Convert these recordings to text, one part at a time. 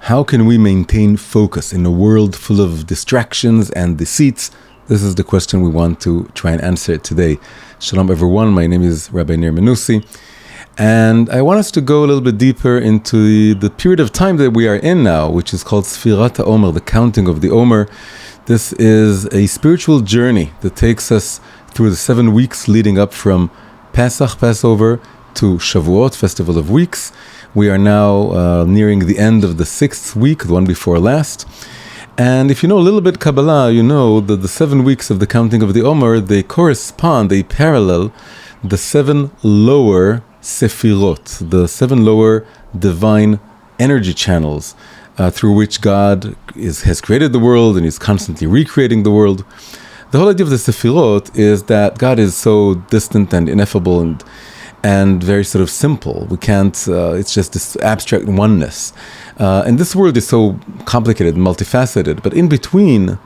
How can we maintain focus in a world full of distractions and deceits? This is the question we want to try and answer today. Shalom everyone, my name is Rabbi Nir Menussi, and I want us to go a little bit deeper into the period of time that we are in now, which is called Sfirat HaOmer, the counting of the Omer. This is a spiritual journey that takes us through the 7 weeks leading up from Pesach, Passover, to Shavuot, Festival of Weeks. We are now nearing the end of the 6th week, the one before last. And if you know a little bit Kabbalah, you know that the 7 weeks of the counting of the Omer, they correspond, they parallel the 7 lower Sefirot, the 7 lower divine energy channels through which God has created the world and is constantly recreating the world. The whole idea of the Sefirot is that God is so distant and ineffable and very sort of simple. We can't, it's just this abstract oneness. And this world is so complicated and multifaceted, but in between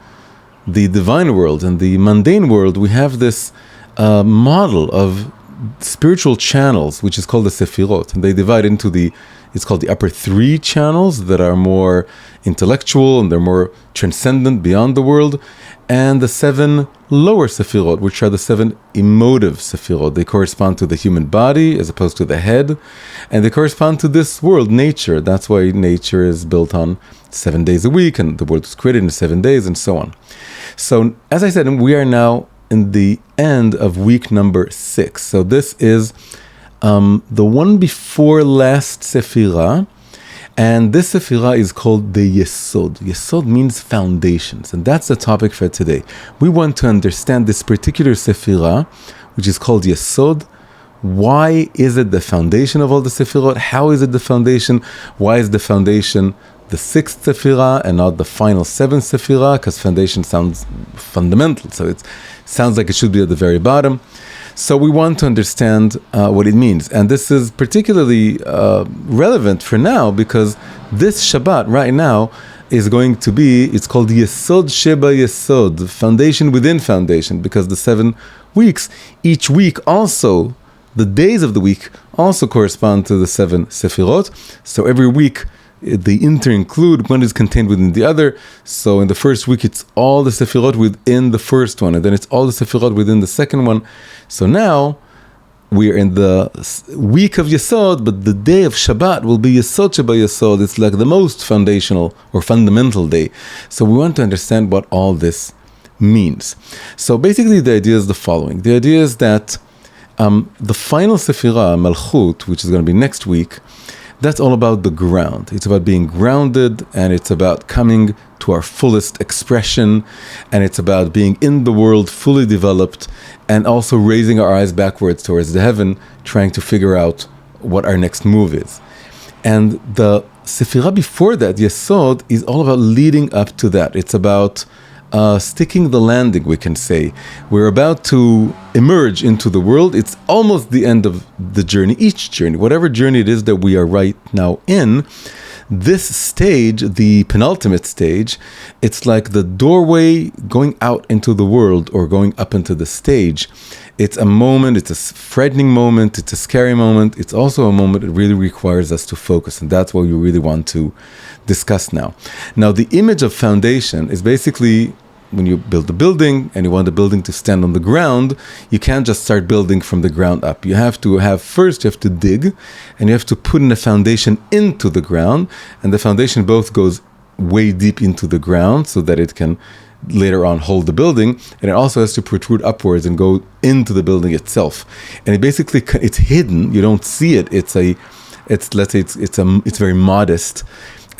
the divine world and the mundane world, we have this model of spiritual channels, which is called the Sefirot. And they divide into it's called the upper 3 channels that are more intellectual and they're more transcendent beyond the world, and the 7 lower Sefirot, which are the 7 emotive Sefirot. They correspond to the human body as opposed to the head, and they correspond to this world, nature. That's why nature is built on 7 days a week, and the world was created in 7 days, and so on. So, as I said, we are now in the end of week number 6. So this is the one before last Sefirah, and this Sefirah is called the Yesod. Yesod means foundations, and that's the topic for today. We want to understand this particular Sefirah, which is called Yesod. Why is it the foundation of all the Sefirot? How is it the foundation? Why is the foundation the 6th Sefirah and not the final 7th Sefirah? Because foundation sounds fundamental, so it sounds like it should be at the very bottom. So we want to understand what it means. And this is particularly relevant for now because this Shabbat right now is going to be, it's called Yesod Sheba Yesod, foundation within foundation, because the 7 weeks, each week also, the days of the week also correspond to the 7 Sefirot. So every week, they inter-include, one is contained within the other. So in the first week, it's all the Sefirot within the first one, and then it's all the Sefirot within the second one. So now, we are in the week of Yesod, but the day of Shabbat will be Yesod Sheba Yesod. It's like the most foundational or fundamental day. So we want to understand what all this means. So basically the idea is the following. The idea is that the final Sefirah, Malchut, which is going to be next week, that's all about the ground. It's about being grounded, and it's about coming to our fullest expression, and it's about being in the world fully developed, and also raising our eyes backwards towards the heaven, trying to figure out what our next move is. And the Sefirah before that, Yesod, is all about leading up to that. It's about sticking the landing, we can say. We're about to emerge into the world. It's almost the end of the journey. Each journey, whatever journey it is that we are right now in, this stage, the penultimate stage, it's like the doorway going out into the world or going up into the stage. It's a moment, it's a frightening moment, it's a scary moment. It's also a moment that really requires us to focus, and that's what we really want to discuss now. Now, the image of foundation is basically when you build a building and you want the building to stand on the ground, you can't just start building from the ground up. You have to dig, and you have to put in a foundation into the ground, and the foundation both goes way deep into the ground so that it can later on hold the building, and it also has to protrude upwards and go into the building itself. And it basically, it's hidden, you don't see it. It's very modest.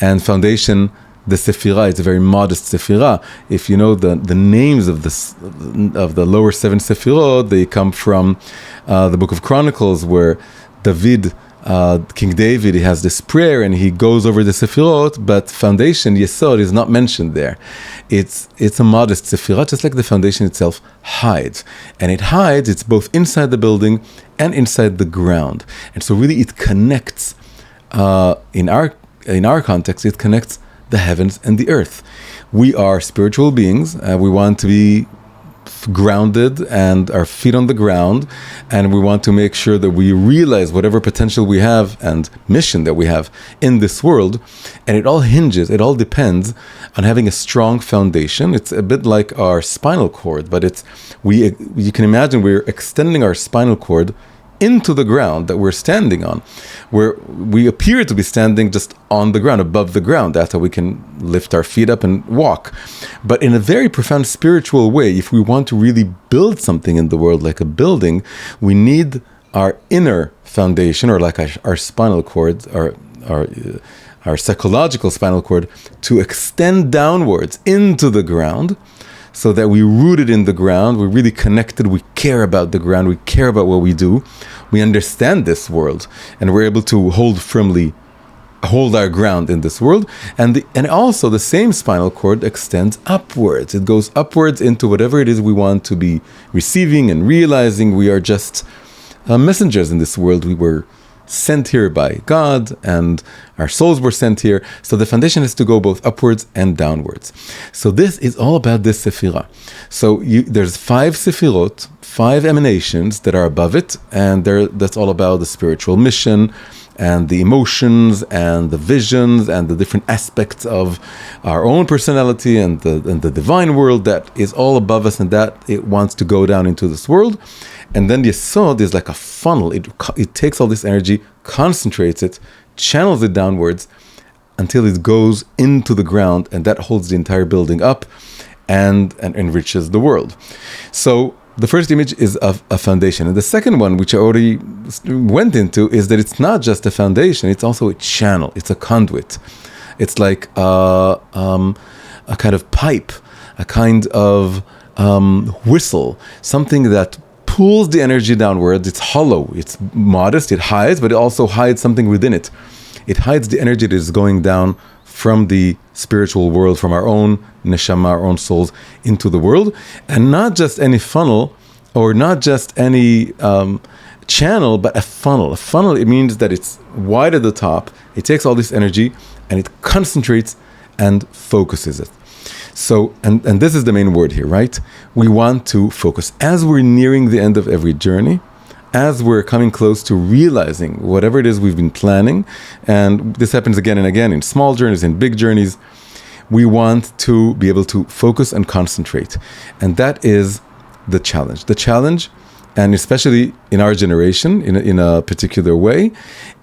And foundation, the Sefirah, it's a very modest Sefirah. If you know the names of the lower 7 Sefirot, they come from the book of Chronicles, where King David, he has this prayer and he goes over the Sefirot, but foundation, Yesod, is not mentioned there. It's a modest Sefirah, just like the foundation itself hides. And it hides, it's both inside the building and inside the ground. And so really it connects, in our context, it connects the heavens and the earth. We are spiritual beings. We want to be grounded and our feet on the ground, and we want to make sure that we realize whatever potential we have and mission that we have in this world. And it all depends on having a strong foundation. It's a bit like our spinal cord, but you can imagine we're extending our spinal cord into the ground that we're standing on, where we appear to be standing just on the ground, above the ground. That's how we can lift our feet up and walk. But in a very profound spiritual way, if we want to really build something in the world, like a building, we need our inner foundation, or like our spinal cord, our psychological spinal cord, to extend downwards into the ground, so that we rooted in the ground, we're really connected, we care about the ground, we care about what we do, we understand this world, and we're able to hold our ground in this world. And also the same spinal cord extends upwards. It goes upwards into whatever it is we want to be receiving and realizing. We are just messengers in this world. We were sent here by God, and our souls were sent here. So the foundation has to go both upwards and downwards. So this is all about this sephirah. So there's 5 sephirot, 5 emanations that are above it, and that's all about the spiritual mission and the emotions and the visions and the different aspects of our own personality and the divine world that is all above us, and that it wants to go down into this world. And then the Yesod is like a funnel. It takes all this energy, concentrates it, channels it downwards until it goes into the ground, and that holds the entire building up and enriches the world. So the first image is of a foundation. And the second one, which I already went into, is that it's not just a foundation, it's also a channel, it's a conduit. It's like a kind of pipe, a kind of whistle, something that pulls the energy downwards. It's hollow, it's modest, it hides, but it also hides something within it. It hides the energy that is going down from the spiritual world, from our own neshama, our own souls, into the world. And not just any funnel, or not just any channel, but a funnel. A funnel, it means that it's wide at the top, it takes all this energy, and it concentrates and focuses it. So, and this is the main word here, right? We want to focus. As we're nearing the end of every journey, as we're coming close to realizing whatever it is we've been planning, and this happens again and again in small journeys, in big journeys, we want to be able to focus and concentrate. And that is the challenge. The challenge, and especially in our generation, in a particular way,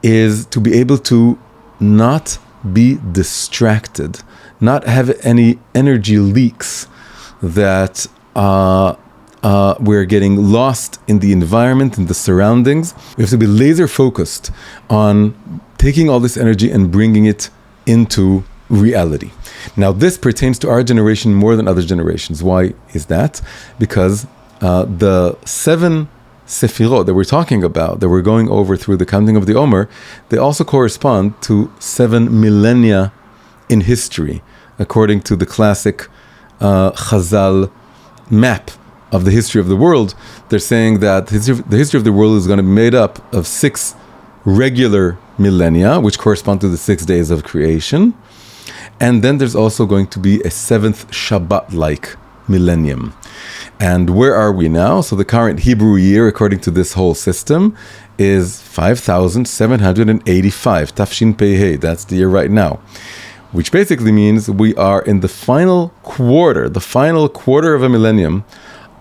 is to be able to not be distracted, not have any energy leaks that we're getting lost in the environment, in the surroundings. We have to be laser focused on taking all this energy and bringing it into reality. Now, this pertains to our generation more than other generations. Why is that? Because the 7 Sefirot that we're talking about, that we're going over through the counting of the Omer, they also correspond to 7 millennia in history, according to the classic Chazal map of the history of the world. They're saying that the history of the world is going to be made up of 6 regular millennia, which correspond to the 6 days of creation. And then there's also going to be a 7th Shabbat-like millennium. And where are we now? So the current Hebrew year, according to this whole system, is 5,785, Tafshin Pei. That's the year right now, which basically means we are in the final quarter of a millennium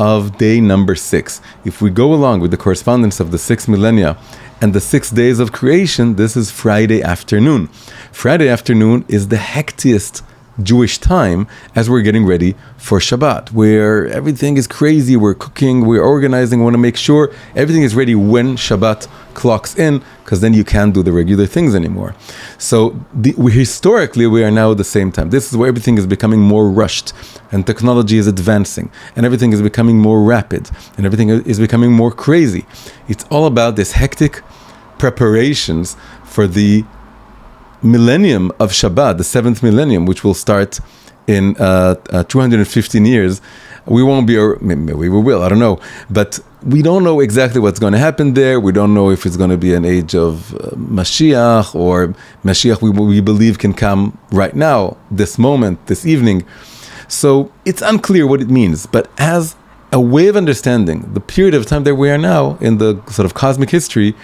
of day number 6. If we go along with the correspondence of the 6 millennia and the 6 days of creation, this is Friday afternoon. Friday afternoon is the hectiest Jewish time as we're getting ready for Shabbat, where everything is crazy. We're cooking, we're organizing, we want to make sure everything is ready when Shabbat clocks in, because then you can't do the regular things anymore. So historically, we are now at the same time. This is where everything is becoming more rushed, and technology is advancing, and everything is becoming more rapid, and everything is becoming more crazy. It's all about this hectic preparations for the millennium of Shabbat, the 7th millennium, which will start in 215 years. We won't be, or maybe we will, I don't know. But we don't know exactly what's going to happen there. We don't know if it's going to be an age of Mashiach, or Mashiach we believe can come right now, this moment, this evening. So it's unclear what it means. But as a way of understanding the period of time that we are now in the sort of cosmic history.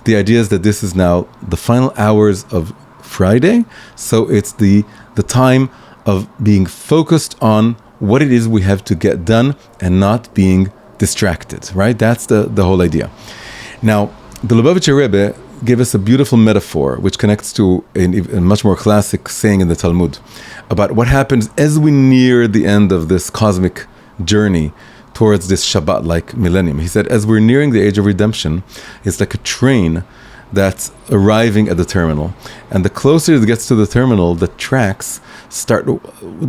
The idea is that this is now the final hours of Friday, so it's the time of being focused on what it is we have to get done and not being distracted, right? That's the whole idea. Now, the Lubavitcher Rebbe gave us a beautiful metaphor which connects to a much more classic saying in the Talmud about what happens as we near the end of this cosmic journey towards this Shabbat-like millennium. He said, as we're nearing the age of redemption, it's like a train that's arriving at the terminal. And the closer it gets to the terminal, the tracks start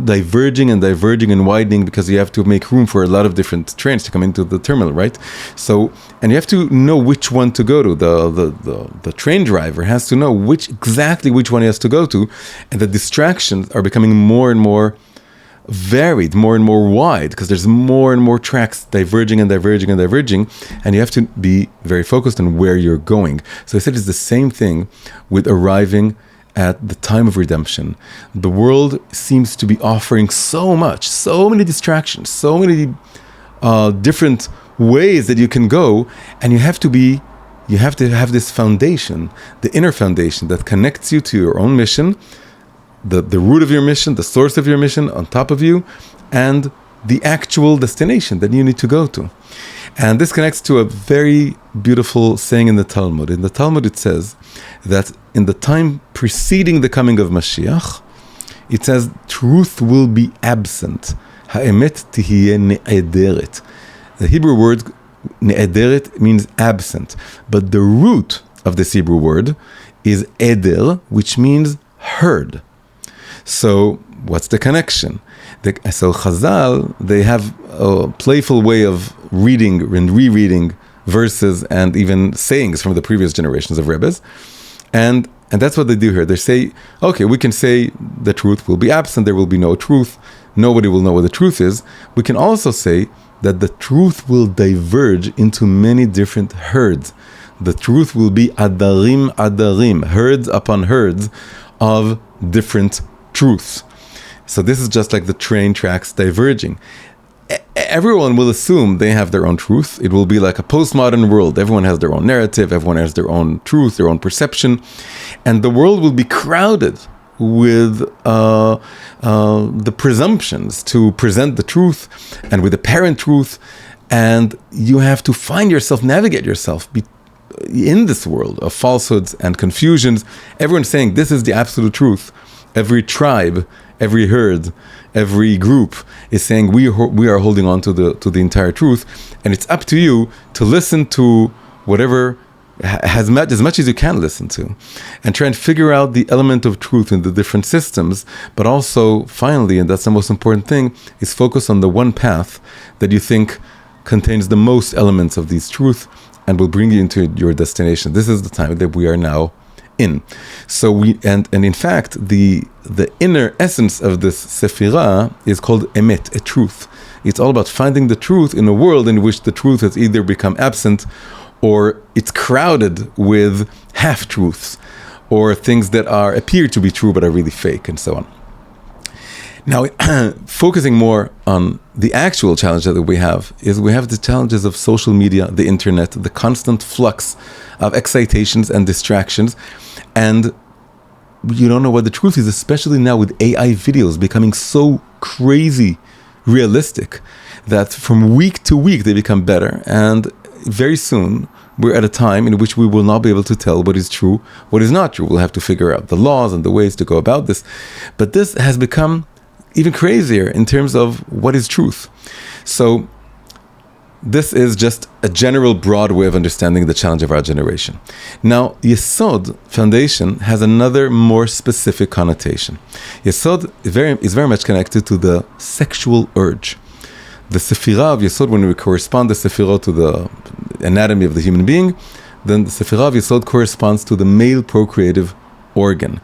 diverging and widening because you have to make room for a lot of different trains to come into the terminal, right? So, and you have to know which one to go to. The train driver has to know exactly which one he has to go to. And the distractions are becoming more and more varied, more and more wide, because there's more and more tracks diverging, and you have to be very focused on where you're going. So I said it's the same thing with arriving at the time of redemption. The world seems to be offering so many distractions, so many different ways that you can go, and you have to have this foundation, the inner foundation that connects you to your own mission, the root of your mission, the source of your mission on top of you, and the actual destination that you need to go to. And this connects to a very beautiful saying in the Talmud. In the Talmud it says that in the time preceding the coming of Mashiach, it says truth will be absent. Ha'emet tihiyeh ne'ederet. The Hebrew word ne'ederet means absent, but the root of this Hebrew word is eder, which means heard. So what's the connection? So Chazal, they have a playful way of reading and rereading verses and even sayings from the previous generations of Rebbes. And that's what they do here. They say, okay, we can say the truth will be absent, there will be no truth, nobody will know what the truth is. We can also say that the truth will diverge into many different herds. The truth will be adarim, herds upon herds of different truths. So this is just like the train tracks diverging. Everyone will assume they have their own truth. It will be like a postmodern world. Everyone has their own narrative. Everyone has their own truth, their own perception. And the world will be crowded with the presumptions to present the truth and with apparent truth. And you have to navigate yourself in this world of falsehoods and confusions. Everyone's saying this is the absolute truth. Every tribe, every herd, every group is saying we are holding on to the entire truth, and it's up to you to listen to whatever as much as you can listen to, and try and figure out the element of truth in the different systems. But also, finally, and that's the most important thing, is focus on the one path that you think contains the most elements of these truth and will bring you into your destination. This is the time that we are now in. So and in fact, the inner essence of this Sephirah is called Emet, a truth. It's all about finding the truth in a world in which the truth has either become absent or it's crowded with half-truths or things that appear to be true but are really fake, and so on. Now, focusing more on the actual challenge that we have is we have the challenges of social media, the internet, the constant flux of excitations and distractions, and you don't know what the truth is, especially now with AI videos becoming so crazy realistic that from week to week they become better, and very soon we're at a time in which we will not be able to tell what is true, what is not true. We'll have to figure out the laws and the ways to go about this. But this has become even crazier in terms of what is truth. So this is just a general broad way of understanding the challenge of our generation. Now, Yesod, foundation, has another more specific connotation. Yesod is very much connected to the sexual urge. The Sephirah of Yesod, when we correspond the Sephirah to the anatomy of the human being, then the Sephirah of Yesod corresponds to the male procreative organ.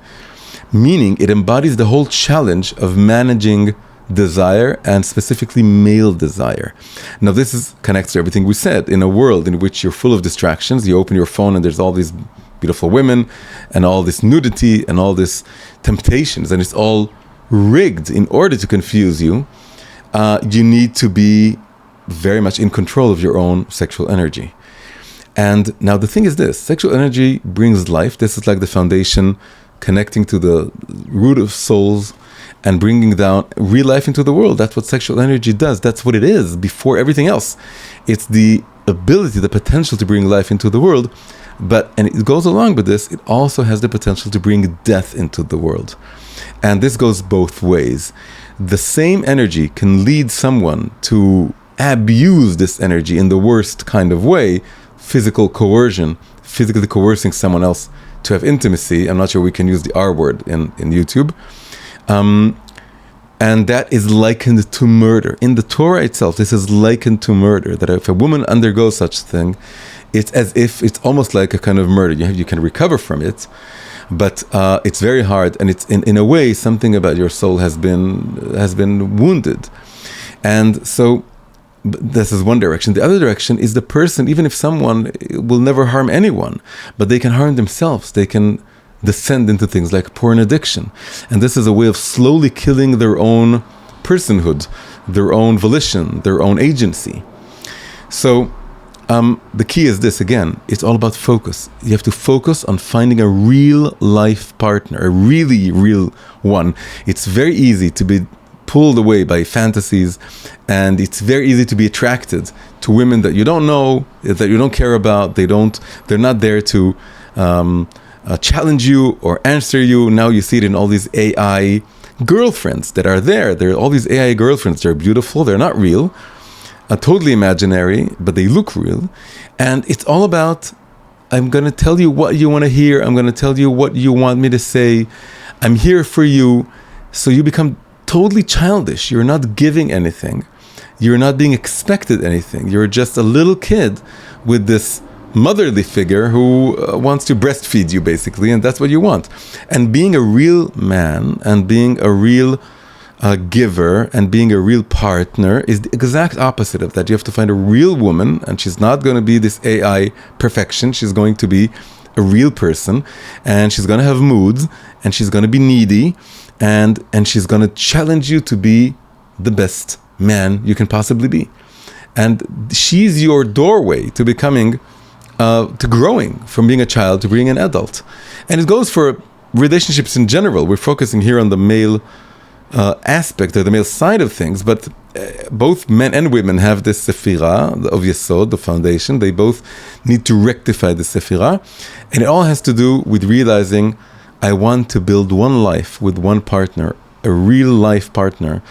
Meaning, it embodies the whole challenge of managing desire, and specifically male desire. Now, this connects to everything we said. In a world in which you're full of distractions, you open your phone and there's all these beautiful women and all this nudity and all this temptations, and it's all rigged in order to confuse you. You need to be very much in control of your own sexual energy. And now the thing is this, sexual energy brings life. This is like the foundation, connecting to the root of souls and bringing down real life into the world. That's what sexual energy does. That's what it is before everything else. It's the ability, the potential to bring life into the world. And it goes along with this, it also has the potential to bring death into the world. And this goes both ways. The same energy can lead someone to abuse this energy in the worst kind of way, physical coercion, physically coercing someone else to have intimacy. I'm not sure we can use the R word in YouTube. And that is likened to murder. In the Torah itself, this is likened to murder, that if a woman undergoes such a thing, it's as if it's almost like a kind of murder. You can recover from it, but it's very hard, and it's in a way something about your soul has been wounded. And so this is one direction. The other direction is the person, even if someone will never harm anyone, but they can harm themselves. They can descend into things like porn addiction. And this is a way of slowly killing their own personhood, their own volition, their own agency. So the key is this again, it's all about focus. You have to focus on finding a real life partner, a really real one. It's very easy to be pulled away by fantasies, and it's very easy to be attracted to women that you don't know, that you don't care about. They're not there to challenge you or answer you. Now you see it in all these AI girlfriends that are there. There are all these AI girlfriends. They're beautiful. They're not real, totally imaginary, but they look real. And it's all about, I'm going to tell you what you want to hear. I'm going to tell you what you want me to say. I'm here for you. So you become totally childish. You're not giving anything. You're not being expected anything. You're just a little kid with this motherly figure who wants to breastfeed you, basically, and that's what you want. And being a real man and being a real giver and being a real partner is the exact opposite of that. You have to find a real woman, and she's not going to be this AI perfection. She's going to be a real person, and she's going to have moods, and she's going to be needy, and she's going to challenge you to be the best man you can possibly be. And she's your doorway to becoming to growing from being a child to being an adult. And it goes for relationships in general. We're focusing here on the male aspect or the male side of things, but both men and women have this sephira of Yesod, the foundation. They both need to rectify the sephira, and it all has to do with realizing I want to build one life with one partner, a real life partner.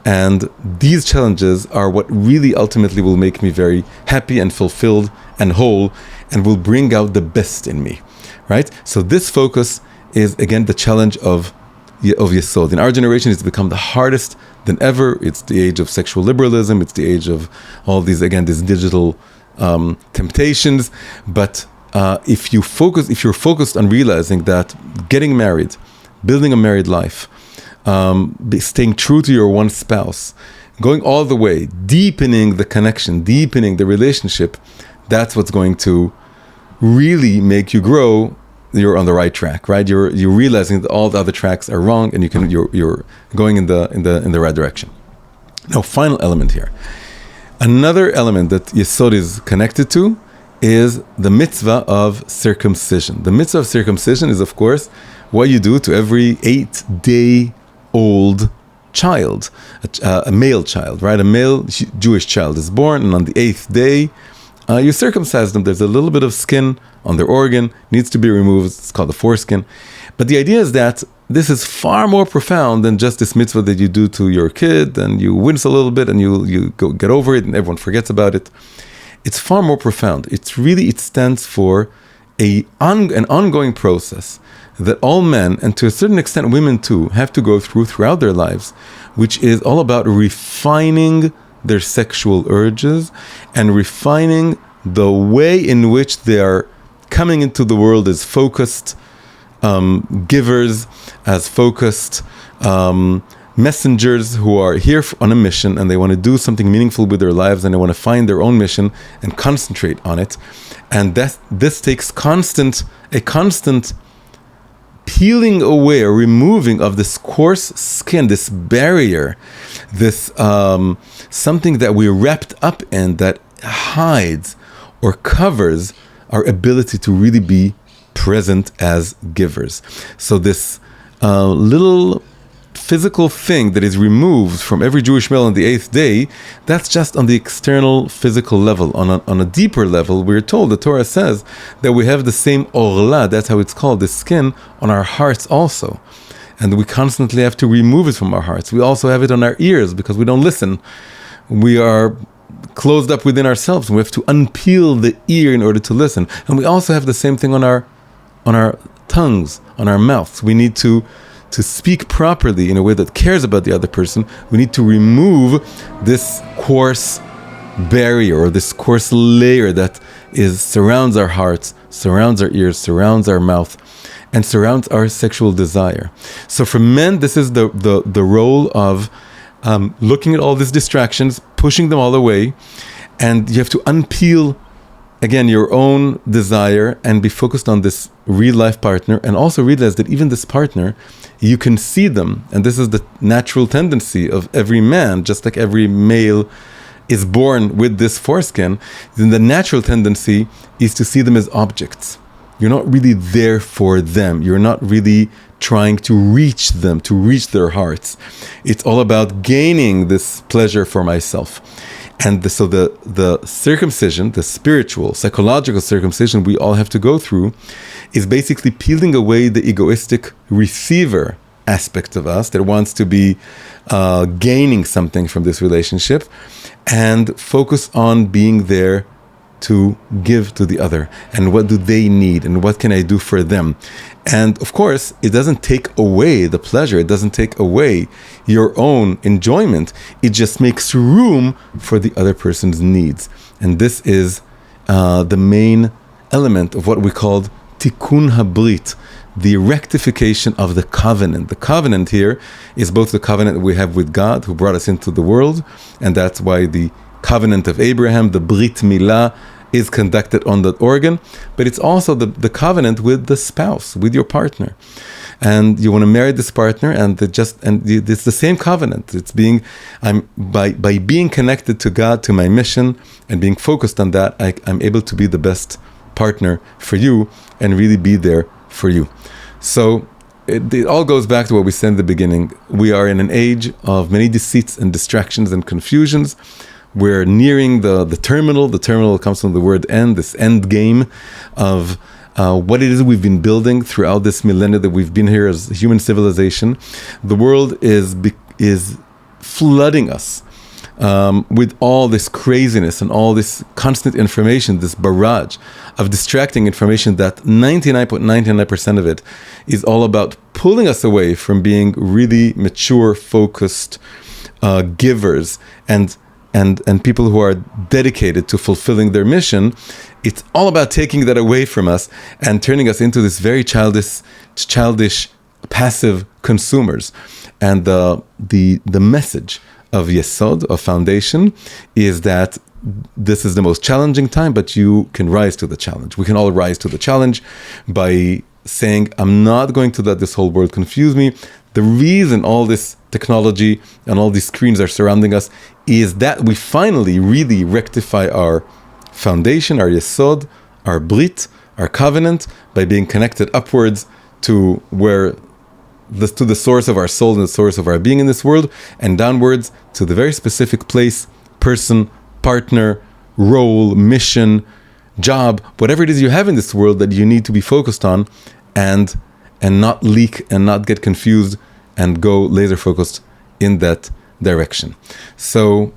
And these challenges are what really ultimately will make me very happy and fulfilled and whole, and will bring out the best in me, right? So this focus is, again, the challenge of Yesod. In our generation, it's become the hardest than ever. It's the age of sexual liberalism. It's the age of all these, again, these digital temptations. But if you're focused on realizing that getting married, building a married life, staying true to your one spouse, going all the way, deepening the connection, deepening the relationship, that's what's going to really make you grow. You're on the right track, right? You're realizing that all the other tracks are wrong, and you're going in the right direction. Now, final element here. Another element that Yesod is connected to is the mitzvah of circumcision. The mitzvah of circumcision is, of course, what you do to every 8-day-old child, a male child, right? A male Jewish child is born, and on the 8th day, you circumcise them. There's a little bit of skin on their organ, needs to be removed. It's called the foreskin. But the idea is that this is far more profound than just this mitzvah that you do to your kid, and you wince a little bit, and you go get over it, and everyone forgets about it. It's far more profound. It stands for an ongoing process that all men, and to a certain extent women too, have to go throughout their lives, which is all about refining their sexual urges and refining the way in which they are coming into the world as focused givers, as focused messengers who are here on a mission, and they want to do something meaningful with their lives, and they want to find their own mission and concentrate on it. And this takes a constant peeling away or removing of this coarse skin, this barrier, this something that we're wrapped up in that hides or covers our ability to really be present as givers. So this little physical thing that is removed from every Jewish male on the 8th day, that's just on the external physical level. On a deeper level, we're told, the Torah says, that we have the same orla, that's how it's called, the skin, on our hearts also. And we constantly have to remove it from our hearts. We also have it on our ears because we don't listen. We are closed up within ourselves. We have to unpeel the ear in order to listen. And we also have the same thing on our tongues, on our mouths. We need to speak properly in a way that cares about the other person. We need to remove this coarse barrier or this coarse layer that surrounds our hearts, surrounds our ears, surrounds our mouth, and surrounds our sexual desire. So for men, this is the role of looking at all these distractions, pushing them all away, and you have to unpeel again your own desire and be focused on this real life partner, and also realize that even this partner, you can see them, and this is the natural tendency of every man, just like every male is born with this foreskin. Then the natural tendency is to see them as objects. You're not really there for them. You're not really trying to reach them, to reach their hearts. It's all about gaining this pleasure for myself. And so the circumcision, the spiritual, psychological circumcision we all have to go through is basically peeling away the egoistic receiver aspect of us that wants to be gaining something from this relationship, and focus on being there to give to the other, and what do they need, and what can I do for them. And of course, it doesn't take away the pleasure, it doesn't take away your own enjoyment, it just makes room for the other person's needs. And this is the main element of what we called tikkun habrit, the rectification of the covenant. The covenant here is both the covenant we have with God, who brought us into the world, and that's why the covenant of Abraham, the Brit Milah, is conducted on that organ, but it's also the covenant with the spouse, with your partner. And you want to marry this partner, and it's the same covenant. It's by being connected to God, to my mission, and being focused on that, I'm able to be the best partner for you and really be there for you. So it all goes back to what we said in the beginning. We are in an age of many deceits and distractions and confusions. We're nearing the terminal. The terminal comes from the word end, this end game of what it is we've been building throughout this millennia that we've been here as human civilization. The world is flooding us with all this craziness and all this constant information, this barrage of distracting information that 99.99% of it is all about pulling us away from being really mature, focused givers and people who are dedicated to fulfilling their mission. It's all about taking that away from us and turning us into this very childish, passive consumers. And the message of Yesod, of foundation, is that this is the most challenging time, but you can rise to the challenge. We can all rise to the challenge by saying, I'm not going to let this whole world confuse me. The reason all this technology and all these screens are surrounding us is that we finally really rectify our foundation, our Yesod, our Brit, our covenant, by being connected upwards to to the source of our soul and the source of our being in this world, and downwards to the very specific place, person, partner, role, mission, job, whatever it is you have in this world that you need to be focused on, and not leak and not get confused and go laser focused in that direction. So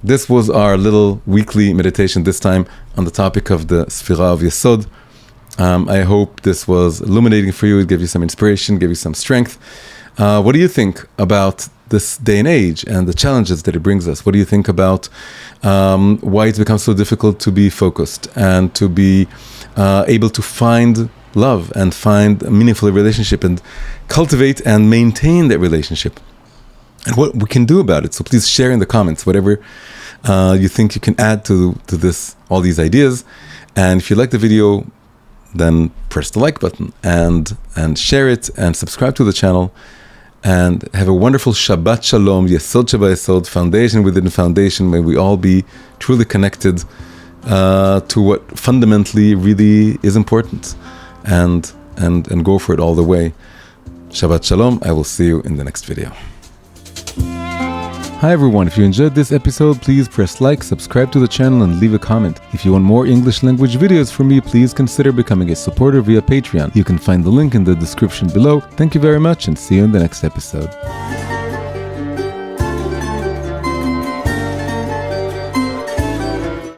this was our little weekly meditation, this time on the topic of the Sfira of Yesod. I hope this was illuminating for you. It gave you some inspiration, gave you some strength. What do you think about this day and age and the challenges that it brings us? What do you think about why it's become so difficult to be focused and to be able to find love and find a meaningful relationship and cultivate and maintain that relationship? And what we can do about it. So please share in the comments whatever you think you can add to this, all these ideas. And if you like the video, then press the like button and share it and subscribe to the channel. And have a wonderful Shabbat Shalom, Yesod Shabbat Yesod, foundation within foundation. May we all be truly connected to what fundamentally really is important, and go for it all the way. Shabbat Shalom. I will see you in the next video. Hi everyone, if you enjoyed this episode, please press like, subscribe to the channel, and leave a comment. If you want more English language videos from me, please consider becoming a supporter via Patreon. You can find the link in the description below. Thank you very much, and see you in the next episode.